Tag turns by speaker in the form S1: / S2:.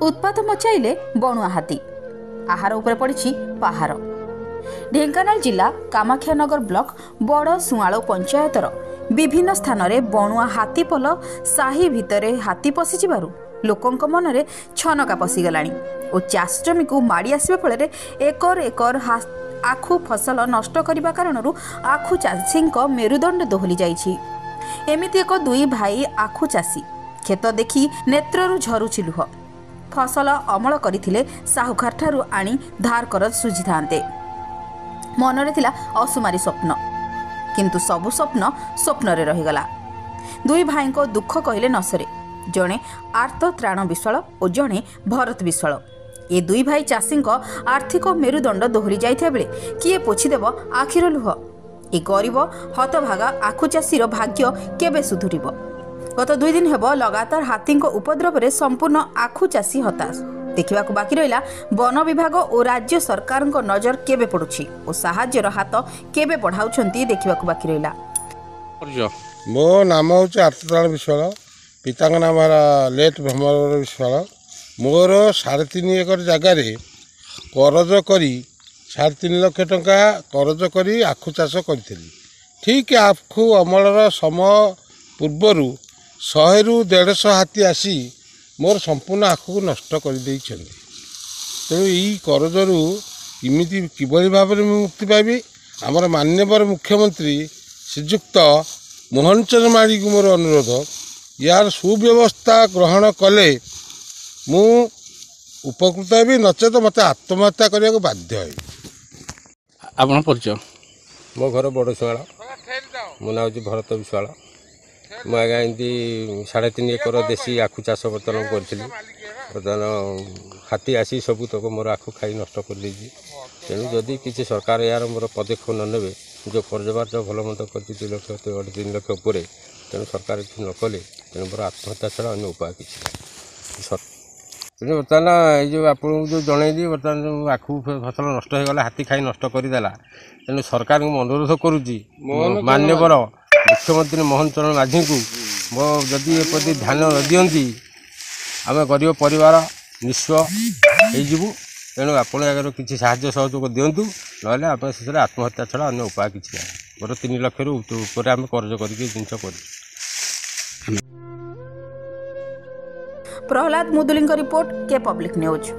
S1: उत्पात मचाइले बणुआ हाथी आहार उपरे पड़ी पहाड़। ढेंकानाल जिला कामाख्यानगर ब्लॉक बड़ सुआलो पंचायतर विभिन्न स्थान में बणुआ हाथी पल साही भितरे हाथी पशि लोकंक मनरे छनका पशिगलाणी और चाष जमी को माड़ी आसवा फल एकर एकर आखु फसल नष्ट करने कारण आखु चाषी मेरुदंड दोहली जाइछि। एमिति एक दुई भाई आखु चाषी खेत देखि नेत्रु झरुछि लुह। फसल अमल करथिले साहुकार ठारू आनी धार कर सुझी थांते। मनरे थिला असुमारी स्वप्न, किंतु सबु स्वप्न स्वप्न रे रहिगला। दुई भाई को दुख कहले नसरे, जणे आर्त त्राण विश्वाल और जणे भरत विश्वाल। ए दुई भाई चाषी आर्थिक मेरुदंड दोहरी जाइथिया बेले किए पोछिदेव आखिर लुह। ए गरीब हतभागा आखु चाषीर भाग्य केबे सुधुरिब। गत 2 दिन हेब लगातार हाथी उपद्रव में संपूर्ण आखु चाषी हताश। देखा बाकी रहा वन विभाग और राज्य सरकार नजर केबे पड़ुछि और साहाय्यर हाथ केबे बढ़ाउछंती देखा बाकी रहा।
S2: मो नाम हूँ आर्तत्राण विश्वाल, पिता नाम लेट भ्रमर विश्वाल। मोर 3.5 एकर जगार करज करी 3.5 लाख टंका करज करी आखु चाष करी। ठीक आखु अमलर समय पूर्वर 100 ରୁ 150 हाथी आसी मोर संपूर्ण आखु को नष्ट कर देइछन्ति। तेणु यही करजरू इमिति किभली भाव में मुक्ति पाइबी आमर माननीय मुख्यमंत्री श्रीजुक्त मोहन चरण माड़ी को मोर अनुरोध, यार सुव्यवस्था ग्रहण कले मु उपकृत हेबी, नचेत मत आत्महत्या करने को बाध्य है।
S3: आपन परिचय?
S2: मो घर बड़ सुआल, मो ना हूँ भरत विश्वाल। मु आज्ञा एमती 3.5 एकर देशी आखु चाष बर्तमान करी। बर्तमान हाथी आसी सबू तक मोर आखु खाई नष्ट कर देछि। तेणु जदि किसी सरकार यार मोर पदक्षेप न नेबे, जो कर्जबार जो भल मंद कर 2 लाख 3 लाख उपर, तेणु सरकार न कले तेणु मोर आत्महत्या छड़ा अन्य उपाय किसी। तेणु बर्तमान ये आप जो जनईली बर्तमान जो आखु फसल नष्ट होगा हाथी खाई नष्ट करदेला। तेणु सरकार को अनुरोध करुच्ची माननीय मुख्यमंत्री मोहन चरण माझी को मो जदि एप्रति ध्यान न दियंती आम गरीब परिवार निस्व हो। तेणु आपण आगे किसी साहाय्य सहयोग दिंतु, ना आम शेष आत्महत्या छड़ा अन्य उपाय किसी ना। मोर 3 लाख ऊपर आम कर्ज करके जिनस कर।
S1: प्रहलाद मुदुली रिपोर्ट के पब्लिक न्यूज।